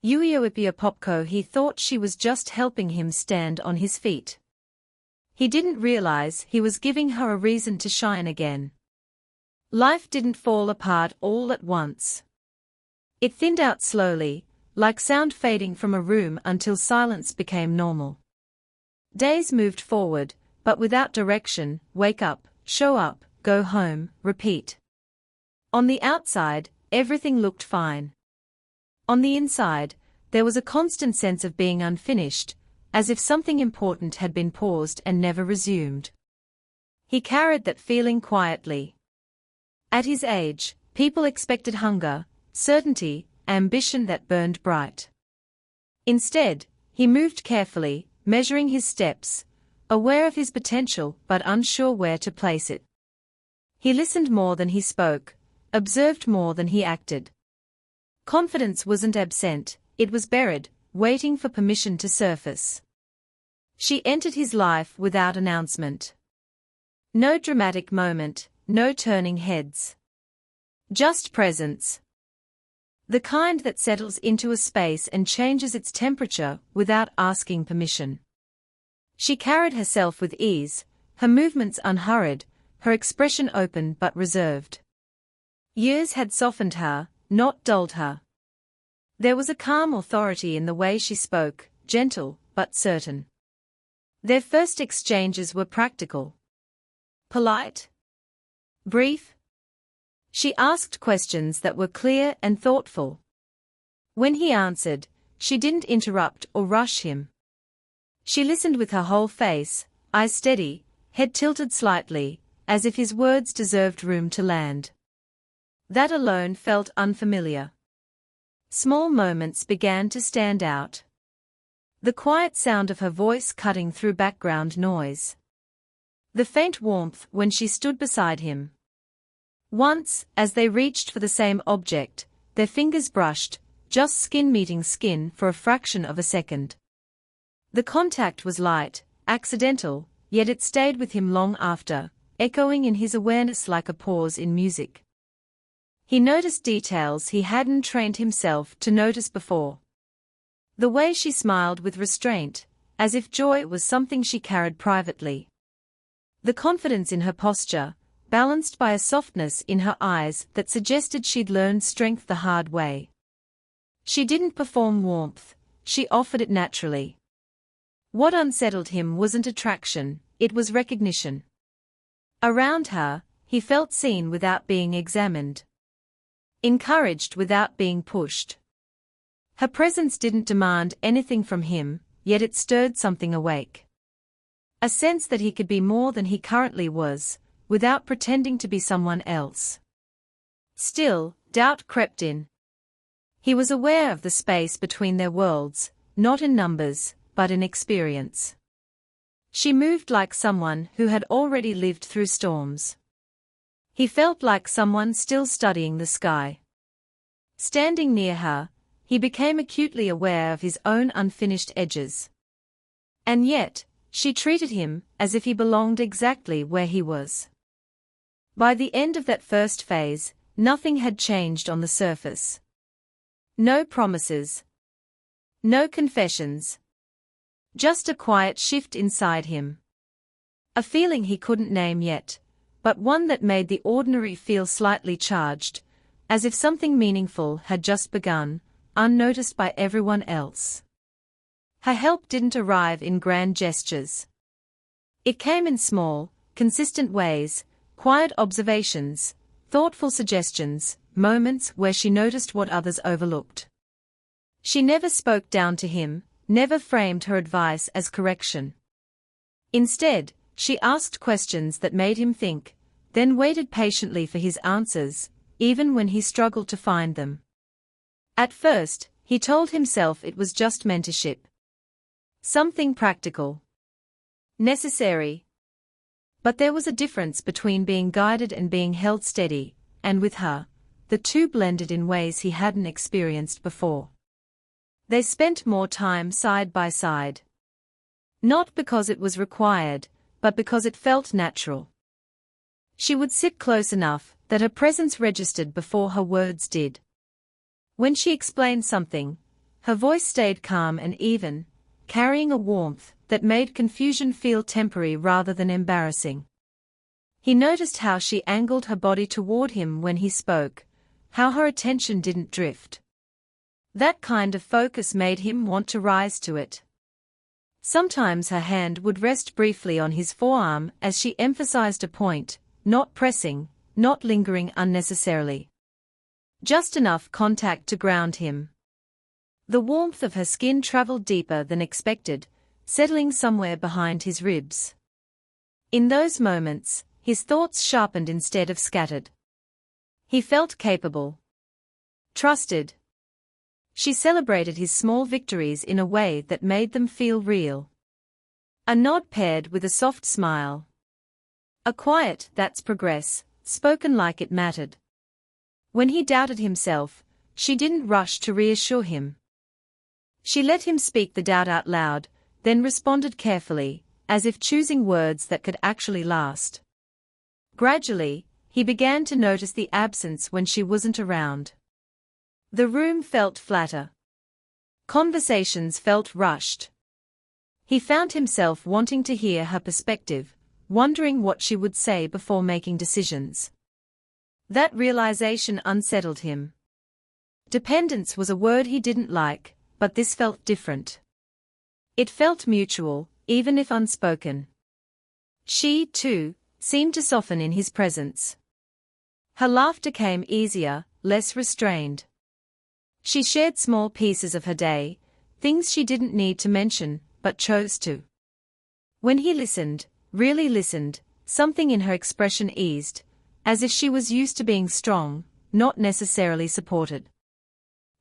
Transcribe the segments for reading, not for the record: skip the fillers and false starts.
Popko. He thought she was just helping him stand on his feet. He didn't realize he was giving her a reason to shine again. Life didn't fall apart all at once. It thinned out slowly, like sound fading from a room until silence became normal. Days moved forward, but without direction. Wake up, show up, go home, repeat. On the outside, everything looked fine. On the inside, there was a constant sense of being unfinished, as if something important had been paused and never resumed. He carried that feeling quietly. At his age, people expected hunger, certainty, ambition that burned bright. Instead, he moved carefully, measuring his steps, aware of his potential but unsure where to place it. He listened more than he spoke, observed more than he acted. Confidence wasn't absent, it was buried, waiting for permission to surface. She entered his life without announcement. No dramatic moment, no turning heads. Just presence. The kind that settles into a space and changes its temperature without asking permission. She carried herself with ease, her movements unhurried, her expression open but reserved. Years had softened her, not dulled her. There was a calm authority in the way she spoke, gentle but certain. Their first exchanges were practical. Polite. Brief. She asked questions that were clear and thoughtful. When he answered, she didn't interrupt or rush him. She listened with her whole face, eyes steady, head tilted slightly, as if his words deserved room to land. That alone felt unfamiliar. Small moments began to stand out. The quiet sound of her voice cutting through background noise. The faint warmth when she stood beside him. Once, as they reached for the same object, their fingers brushed, just skin meeting skin for a fraction of a second. The contact was light, accidental, yet it stayed with him long after, echoing in his awareness like a pause in music. He noticed details he hadn't trained himself to notice before. The way she smiled with restraint, as if joy was something she carried privately. The confidence in her posture, balanced by a softness in her eyes that suggested she'd learned strength the hard way. She didn't perform warmth, she offered it naturally. What unsettled him wasn't attraction, it was recognition. Around her, he felt seen without being examined. Encouraged without being pushed. Her presence didn't demand anything from him, yet it stirred something awake. A sense that he could be more than he currently was, without pretending to be someone else. Still, doubt crept in. He was aware of the space between their worlds, not in numbers, but in experience. She moved like someone who had already lived through storms. He felt like someone still studying the sky. Standing near her, he became acutely aware of his own unfinished edges. And yet, she treated him as if he belonged exactly where he was. By the end of that first phase, nothing had changed on the surface. No promises. No confessions. Just a quiet shift inside him. A feeling he couldn't name yet, but one that made the ordinary feel slightly charged, as if something meaningful had just begun, unnoticed by everyone else. Her help didn't arrive in grand gestures. It came in small, consistent ways, quiet observations, thoughtful suggestions, moments where she noticed what others overlooked. She never spoke down to him, never framed her advice as correction. Instead, she asked questions that made him think, then waited patiently for his answers, even when he struggled to find them. At first, he told himself it was just mentorship. Something practical. Necessary. But there was a difference between being guided and being held steady, and with her, the two blended in ways he hadn't experienced before. They spent more time side by side. Not because it was required, but because it felt natural. She would sit close enough that her presence registered before her words did. When she explained something, Her voice stayed calm and even, carrying a warmth that made confusion feel temporary rather than embarrassing. He noticed how she angled her body toward him when he spoke, how her attention didn't drift. That kind of focus made him want to rise to it. Sometimes her hand would rest briefly on his forearm as she emphasized a point, not pressing, not lingering unnecessarily. Just enough contact to ground him. The warmth of her skin traveled deeper than expected, settling somewhere behind his ribs. In those moments, his thoughts sharpened instead of scattered. He felt capable. Trusted. She celebrated his small victories in a way that made them feel real. A nod paired with a soft smile. A quiet "that's progress," spoken like it mattered. When he doubted himself, she didn't rush to reassure him. She let him speak the doubt out loud, then responded carefully, as if choosing words that could actually last. Gradually, he began to notice the absence when she wasn't around. The room felt flatter. Conversations felt rushed. He found himself wanting to hear her perspective, wondering what she would say before making decisions. That realization unsettled him. Dependence was a word he didn't like, but this felt different. It felt mutual, even if unspoken. She, too, seemed to soften in his presence. Her laughter came easier, less restrained. She shared small pieces of her day, things she didn't need to mention, but chose to. When he listened, really listened, something in her expression eased, as if she was used to being strong, not necessarily supported.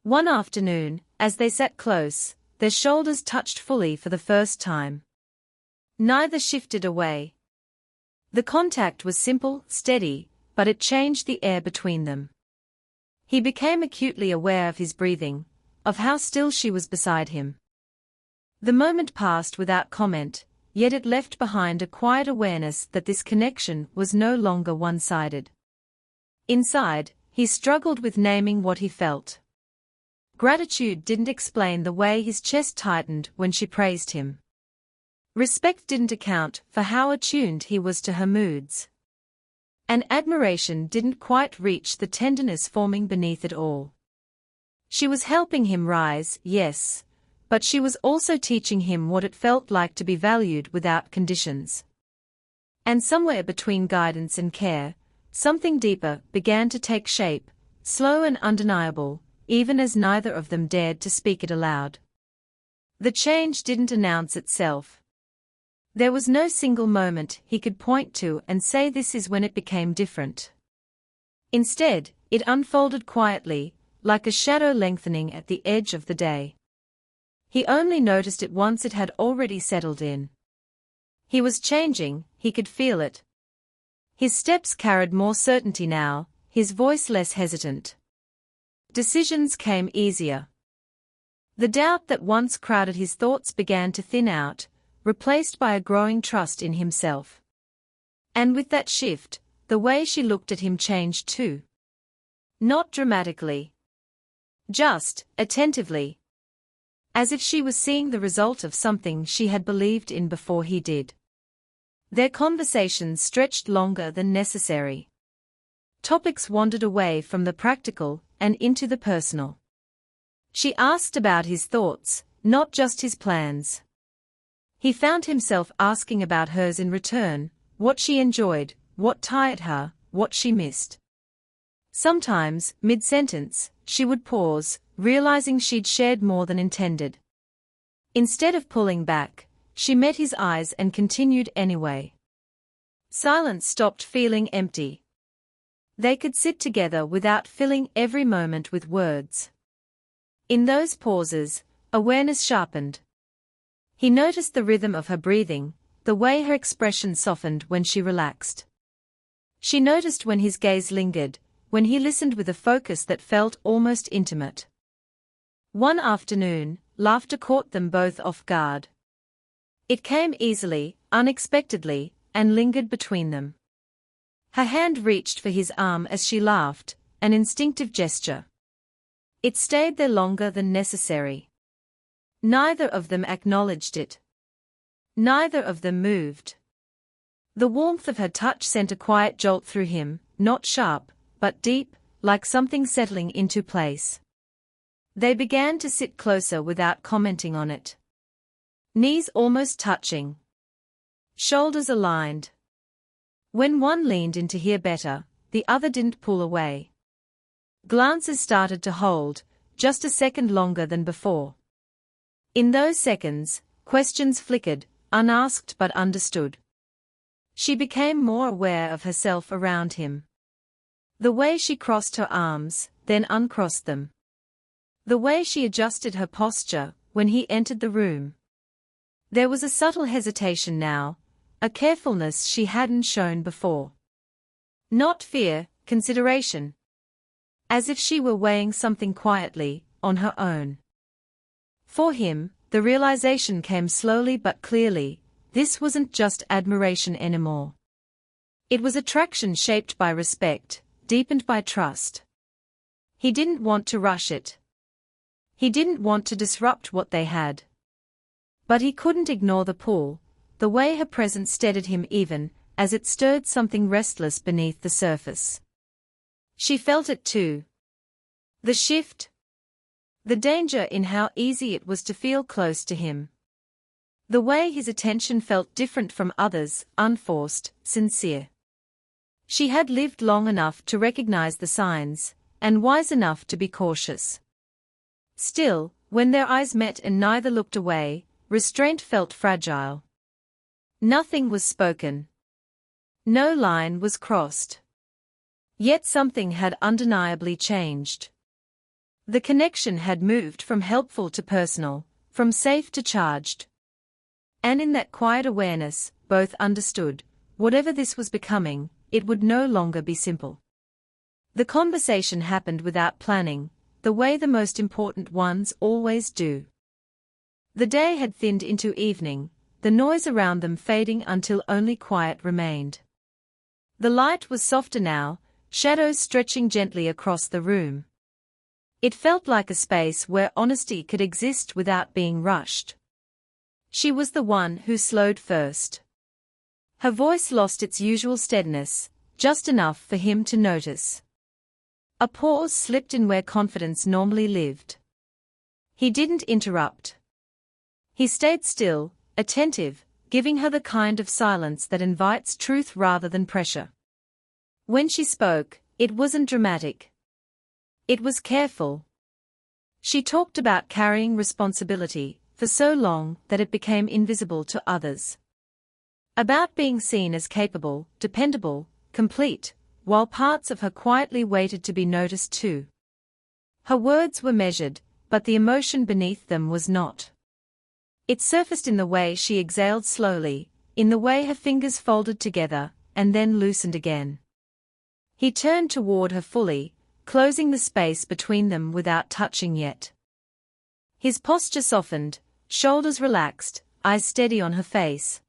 One afternoon, as they sat close, their shoulders touched fully for the first time. Neither shifted away. The contact was simple, steady, but it changed the air between them. He became acutely aware of his breathing, of how still she was beside him. The moment passed without comment, yet it left behind a quiet awareness that this connection was no longer one-sided. Inside, he struggled with naming what he felt. Gratitude didn't explain the way his chest tightened when she praised him. Respect didn't account for how attuned he was to her moods. And admiration didn't quite reach the tenderness forming beneath it all. She was helping him rise, yes, but she was also teaching him what it felt like to be valued without conditions. And somewhere between guidance and care, something deeper began to take shape, slow and undeniable, even as neither of them dared to speak it aloud. The change didn't announce itself. There was no single moment he could point to and say this is when it became different. Instead, it unfolded quietly, like a shadow lengthening at the edge of the day. He only noticed it once it had already settled in. He was changing, he could feel it. His steps carried more certainty now, his voice less hesitant. Decisions came easier. The doubt that once crowded his thoughts began to thin out, replaced by a growing trust in himself. And with that shift, the way she looked at him changed too. Not dramatically. Just, attentively. As if she was seeing the result of something she had believed in before he did. Their conversations stretched longer than necessary. Topics wandered away from the practical and into the personal. She asked about his thoughts, not just his plans. He found himself asking about hers in return, what she enjoyed, what tired her, what she missed. Sometimes, mid-sentence, she would pause, realizing she'd shared more than intended. Instead of pulling back, she met his eyes and continued anyway. Silence stopped feeling empty. They could sit together without filling every moment with words. In those pauses, awareness sharpened. He noticed the rhythm of her breathing, the way her expression softened when she relaxed. She noticed when his gaze lingered, when he listened with a focus that felt almost intimate. One afternoon, laughter caught them both off guard. It came easily, unexpectedly, and lingered between them. Her hand reached for his arm as she laughed, an instinctive gesture. It stayed there longer than necessary. Neither of them acknowledged it. Neither of them moved. The warmth of her touch sent a quiet jolt through him, not sharp, but deep, like something settling into place. They began to sit closer without commenting on it. Knees almost touching. Shoulders aligned. When one leaned in to hear better, the other didn't pull away. Glances started to hold, just a second longer than before. In those seconds, questions flickered, unasked but understood. She became more aware of herself around him. The way she crossed her arms, then uncrossed them. The way she adjusted her posture when he entered the room. There was a subtle hesitation now, a carefulness she hadn't shown before. Not fear, consideration. As if she were weighing something quietly, on her own. For him, the realization came slowly but clearly. This wasn't just admiration anymore. It was attraction shaped by respect, deepened by trust. He didn't want to rush it. He didn't want to disrupt what they had. But he couldn't ignore the pull, the way her presence steadied him even as it stirred something restless beneath the surface. She felt it too. The shift. The danger in how easy it was to feel close to him. The way his attention felt different from others, unforced, sincere. She had lived long enough to recognize the signs, and wise enough to be cautious. Still, when their eyes met and neither looked away, restraint felt fragile. Nothing was spoken. No line was crossed. Yet something had undeniably changed. The connection had moved from helpful to personal, from safe to charged. And in that quiet awareness, both understood, whatever this was becoming, it would no longer be simple. The conversation happened without planning, the way the most important ones always do. The day had thinned into evening, the noise around them fading until only quiet remained. The light was softer now, shadows stretching gently across the room. It felt like a space where honesty could exist without being rushed. She was the one who slowed first. Her voice lost its usual steadiness, just enough for him to notice. A pause slipped in where confidence normally lived. He didn't interrupt. He stayed still, attentive, giving her the kind of silence that invites truth rather than pressure. When she spoke, it wasn't dramatic. It was careful. She talked about carrying responsibility for so long that it became invisible to others. About being seen as capable, dependable, complete, while parts of her quietly waited to be noticed too. Her words were measured, but the emotion beneath them was not. It surfaced in the way she exhaled slowly, in the way her fingers folded together, and then loosened again. He turned toward her fully, closing the space between them without touching yet. His posture softened, shoulders relaxed, eyes steady on her face.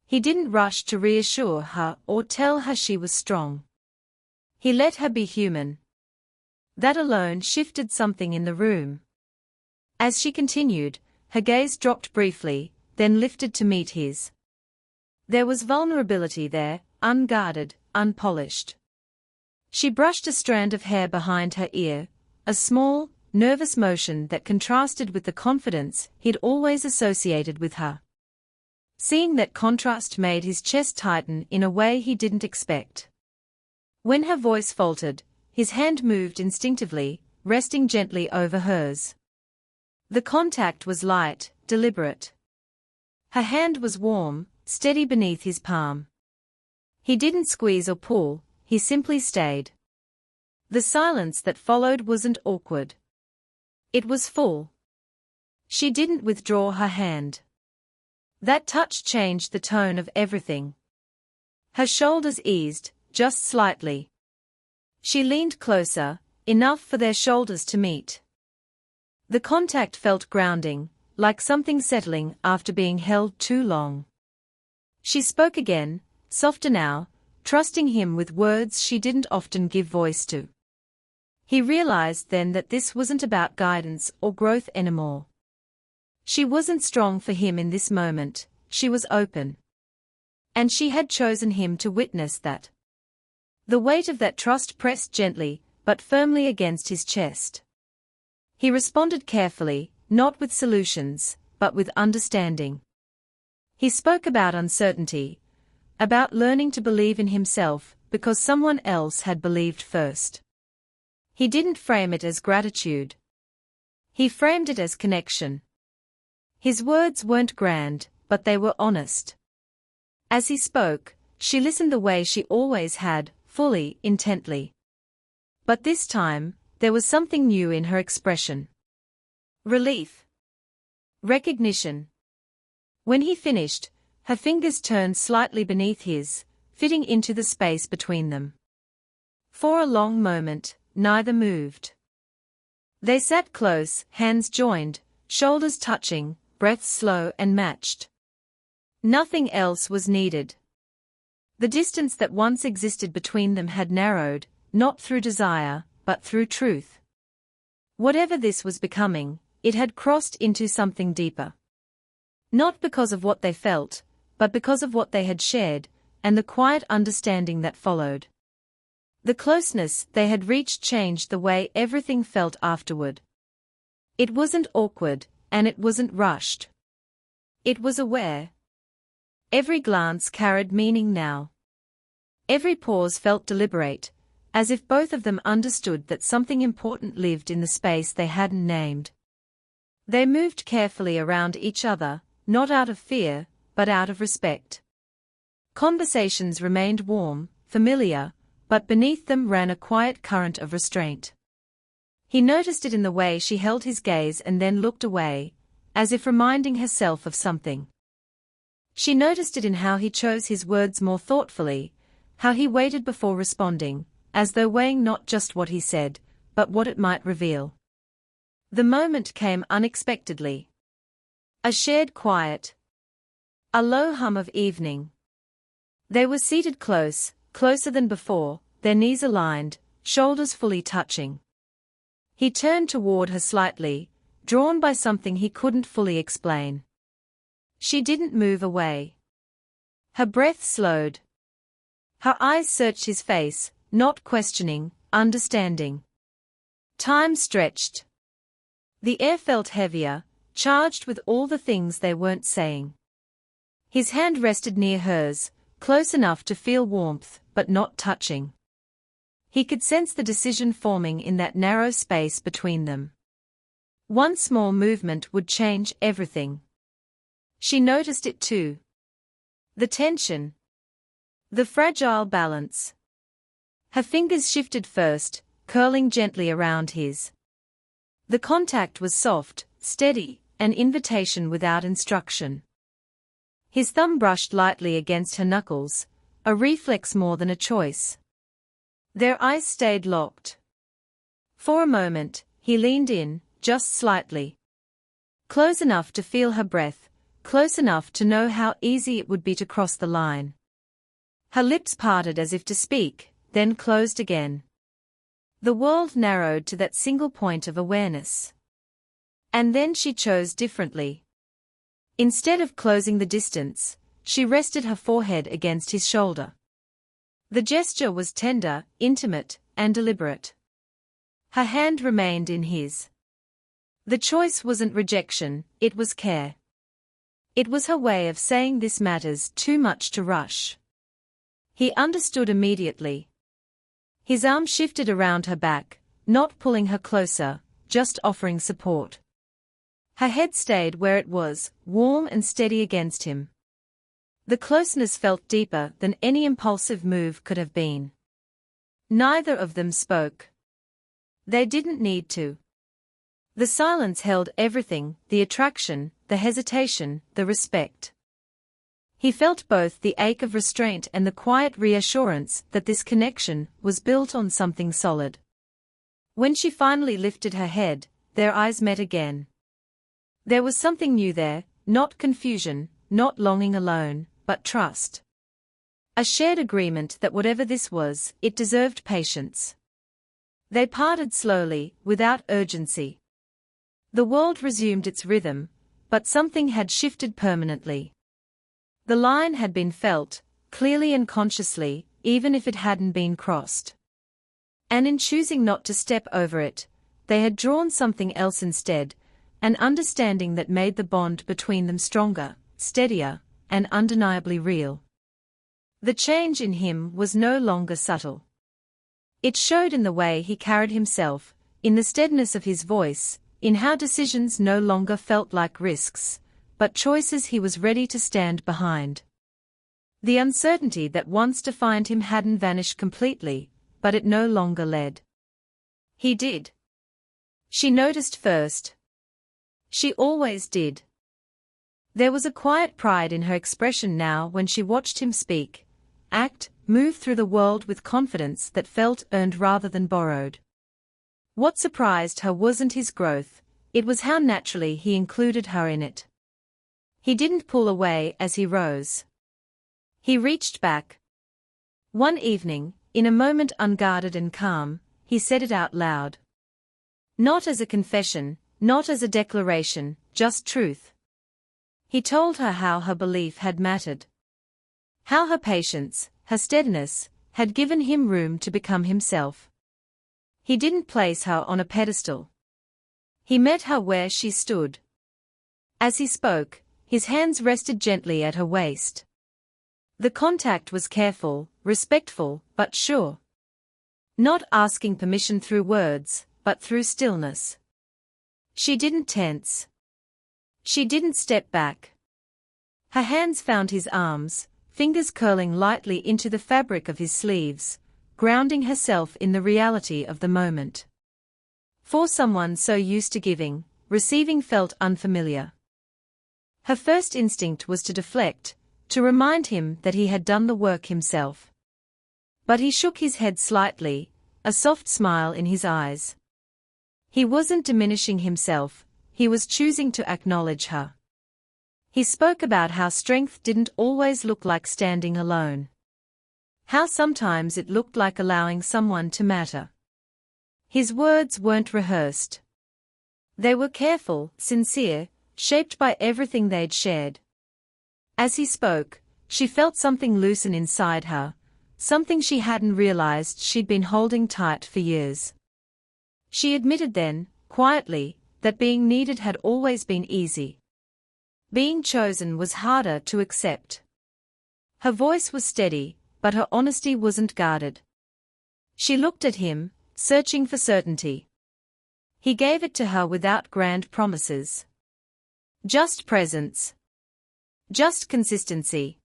He didn't rush to reassure her or tell her she was strong. He let her be human. That alone shifted something in the room. As she continued, her gaze dropped briefly, then lifted to meet his. There was vulnerability there, unguarded, unpolished. She brushed a strand of hair behind her ear, a small, nervous motion that contrasted with the confidence he'd always associated with her. Seeing that contrast made his chest tighten in a way he didn't expect. When her voice faltered, his hand moved instinctively, resting gently over hers. The contact was light, deliberate. Her hand was warm, steady beneath his palm. He didn't squeeze or pull, he simply stayed. The silence that followed wasn't awkward. It was full. She didn't withdraw her hand. That touch changed the tone of everything. Her shoulders eased, just slightly. She leaned closer, enough for their shoulders to meet. The contact felt grounding, like something settling after being held too long. She spoke again, softer now, trusting him with words she didn't often give voice to. He realized then that this wasn't about guidance or growth anymore. She wasn't strong for him in this moment, she was open. And she had chosen him to witness that. The weight of that trust pressed gently, but firmly against his chest. He responded carefully, not with solutions, but with understanding. He spoke about uncertainty, about learning to believe in himself, because someone else had believed first. He didn't frame it as gratitude. He framed it as connection. His words weren't grand, but they were honest. As he spoke, she listened the way she always had, fully, intently. But this time, there was something new in her expression. Relief. Recognition. When he finished, her fingers turned slightly beneath his, fitting into the space between them. For a long moment, neither moved. They sat close, hands joined, shoulders touching, breaths slow and matched. Nothing else was needed. The distance that once existed between them had narrowed, not through desire, but through truth. Whatever this was becoming, it had crossed into something deeper. Not because of what they felt, but because of what they had shared, and the quiet understanding that followed. The closeness they had reached changed the way everything felt afterward. It wasn't awkward, and it wasn't rushed. It was aware. Every glance carried meaning now. Every pause felt deliberate, as if both of them understood that something important lived in the space they hadn't named. They moved carefully around each other, not out of fear, but out of respect. Conversations remained warm, familiar, but beneath them ran a quiet current of restraint. He noticed it in the way she held his gaze and then looked away, as if reminding herself of something. She noticed it in how he chose his words more thoughtfully, how he waited before responding, as though weighing not just what he said, but what it might reveal. The moment came unexpectedly. A shared quiet. A low hum of evening. They were seated close, closer than before, their knees aligned, shoulders fully touching. He turned toward her slightly, drawn by something he couldn't fully explain. She didn't move away. Her breath slowed. Her eyes searched his face, not questioning, understanding. Time stretched. The air felt heavier, charged with all the things they weren't saying. His hand rested near hers, close enough to feel warmth, but not touching. He could sense the decision forming in that narrow space between them. One small movement would change everything. She noticed it too. The tension. The fragile balance. Her fingers shifted first, curling gently around his. The contact was soft, steady, an invitation without instruction. His thumb brushed lightly against her knuckles, a reflex more than a choice. Their eyes stayed locked. For a moment, he leaned in, just slightly. Close enough to feel her breath, close enough to know how easy it would be to cross the line. Her lips parted as if to speak, then closed again. The world narrowed to that single point of awareness. And then she chose differently. Instead of closing the distance, she rested her forehead against his shoulder. The gesture was tender, intimate, and deliberate. Her hand remained in his. The choice wasn't rejection, it was care. It was her way of saying this matters too much to rush. He understood immediately. His arm shifted around her back, not pulling her closer, just offering support. Her head stayed where it was, warm and steady against him. The closeness felt deeper than any impulsive move could have been. Neither of them spoke. They didn't need to. The silence held everything, the attraction, the hesitation, the respect. He felt both the ache of restraint and the quiet reassurance that this connection was built on something solid. When she finally lifted her head, their eyes met again. There was something new there, not confusion, not longing alone, but trust. A shared agreement that whatever this was, it deserved patience. They parted slowly, without urgency. The world resumed its rhythm, but something had shifted permanently. The line had been felt, clearly and consciously, even if it hadn't been crossed. And in choosing not to step over it, they had drawn something else instead, an understanding that made the bond between them stronger, steadier, and undeniably real. The change in him was no longer subtle. It showed in the way he carried himself, in the steadiness of his voice, in how decisions no longer felt like risks, but choices he was ready to stand behind. The uncertainty that once defined him hadn't vanished completely, but it no longer led. He did. She noticed first. She always did. There was a quiet pride in her expression now when she watched him speak, act, move through the world with confidence that felt earned rather than borrowed. What surprised her wasn't his growth, it was how naturally he included her in it. He didn't pull away as he rose. He reached back. One evening, in a moment unguarded and calm, he said it out loud. Not as a confession, not as a declaration, just truth. He told her how her belief had mattered. How her patience, her steadiness, had given him room to become himself. He didn't place her on a pedestal. He met her where she stood. As he spoke, his hands rested gently at her waist. The contact was careful, respectful, but sure. Not asking permission through words, but through stillness. She didn't tense. She didn't step back. Her hands found his arms, fingers curling lightly into the fabric of his sleeves, grounding herself in the reality of the moment. For someone so used to giving, receiving felt unfamiliar. Her first instinct was to deflect, to remind him that he had done the work himself. But he shook his head slightly, a soft smile in his eyes. He wasn't diminishing himself, he was choosing to acknowledge her. He spoke about how strength didn't always look like standing alone. How sometimes it looked like allowing someone to matter. His words weren't rehearsed. They were careful, sincere, shaped by everything they'd shared. As he spoke, she felt something loosen inside her, something she hadn't realized she'd been holding tight for years. She admitted then, quietly, that being needed had always been easy. Being chosen was harder to accept. Her voice was steady, but her honesty wasn't guarded. She looked at him, searching for certainty. He gave it to her without grand promises. Just presence. Just consistency.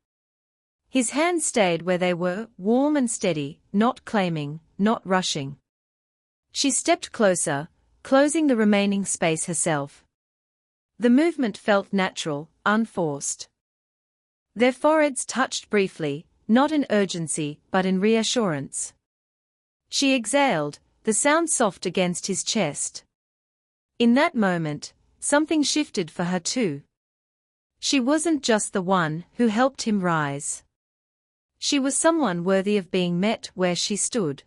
His hands stayed where they were, warm and steady, not claiming, not rushing. She stepped closer, closing the remaining space herself. The movement felt natural, unforced. Their foreheads touched briefly, not in urgency, but in reassurance. She exhaled, the sound soft against his chest. In that moment, something shifted for her too. She wasn't just the one who helped him rise. She was someone worthy of being met where she stood.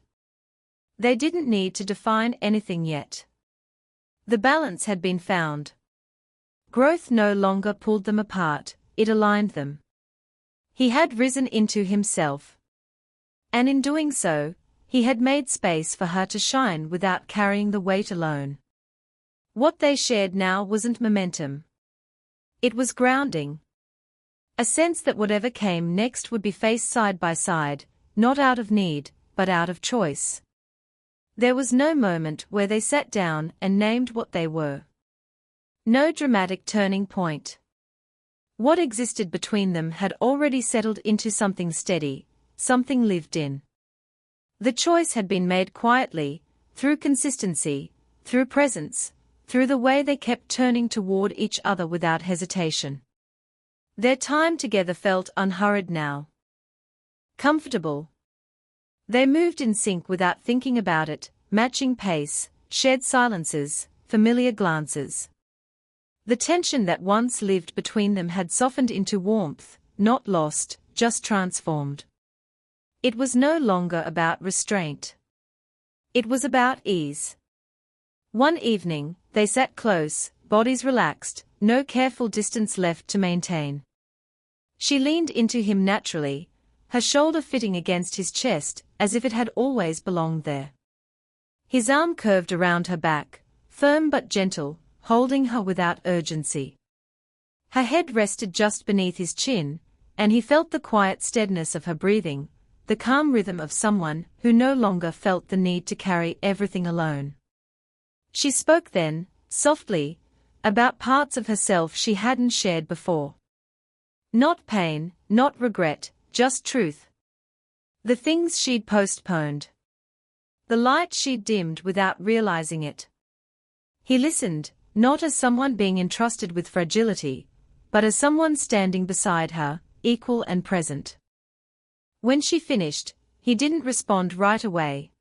They didn't need to define anything yet. The balance had been found. Growth no longer pulled them apart, it aligned them. He had risen into himself. And in doing so, he had made space for her to shine without carrying the weight alone. What they shared now wasn't momentum. It was grounding. A sense that whatever came next would be faced side by side, not out of need, but out of choice. There was no moment where they sat down and named what they were. No dramatic turning point. What existed between them had already settled into something steady, something lived in. The choice had been made quietly, through consistency, through presence, through the way they kept turning toward each other without hesitation. Their time together felt unhurried now. Comfortable. They moved in sync without thinking about it, matching pace, shared silences, familiar glances. The tension that once lived between them had softened into warmth, not lost, just transformed. It was no longer about restraint. It was about ease. One evening, they sat close, bodies relaxed, no careful distance left to maintain. She leaned into him naturally, her shoulder fitting against his chest as if it had always belonged there. His arm curved around her back, firm but gentle, holding her without urgency. Her head rested just beneath his chin, and he felt the quiet steadiness of her breathing, the calm rhythm of someone who no longer felt the need to carry everything alone. She spoke then, softly, about parts of herself she hadn't shared before. Not pain, not regret, just truth. The things she'd postponed. The light she'd dimmed without realizing it. He listened, not as someone being entrusted with fragility, but as someone standing beside her, equal and present. When she finished, he didn't respond right away.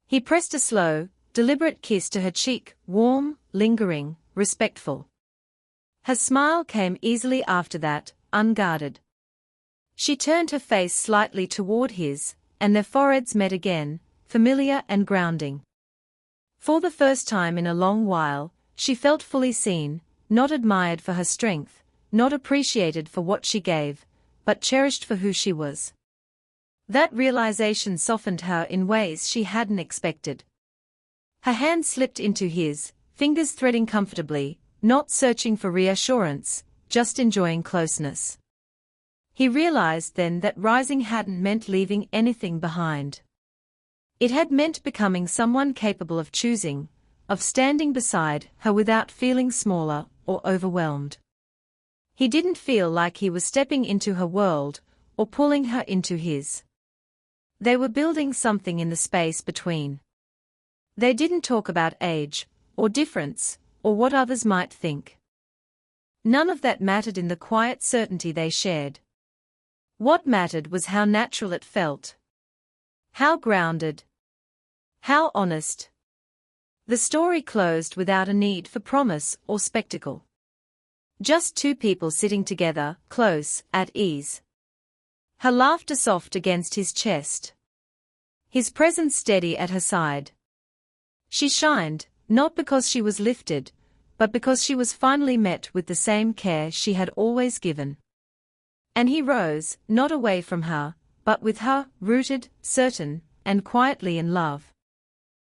He pressed a slow, deliberate kiss to her cheek, warm, lingering, respectful. Her smile came easily after that, unguarded. She turned her face slightly toward his, and their foreheads met again, familiar and grounding. For the first time in a long while, she felt fully seen, not admired for her strength, not appreciated for what she gave, but cherished for who she was. That realization softened her in ways she hadn't expected. Her hand slipped into his, fingers threading comfortably, not searching for reassurance, just enjoying closeness. He realized then that rising hadn't meant leaving anything behind. It had meant becoming someone capable of choosing, of standing beside her without feeling smaller or overwhelmed. He didn't feel like he was stepping into her world or pulling her into his. They were building something in the space between. They didn't talk about age, or difference, or what others might think. None of that mattered in the quiet certainty they shared. What mattered was how natural it felt. How grounded. How honest. The story closed without a need for promise or spectacle. Just two people sitting together, close, at ease. Her laughter soft against his chest. His presence steady at her side. She shined, not because she was lifted, but because she was finally met with the same care she had always given. And he rose, not away from her, but with her, rooted, certain, and quietly in love.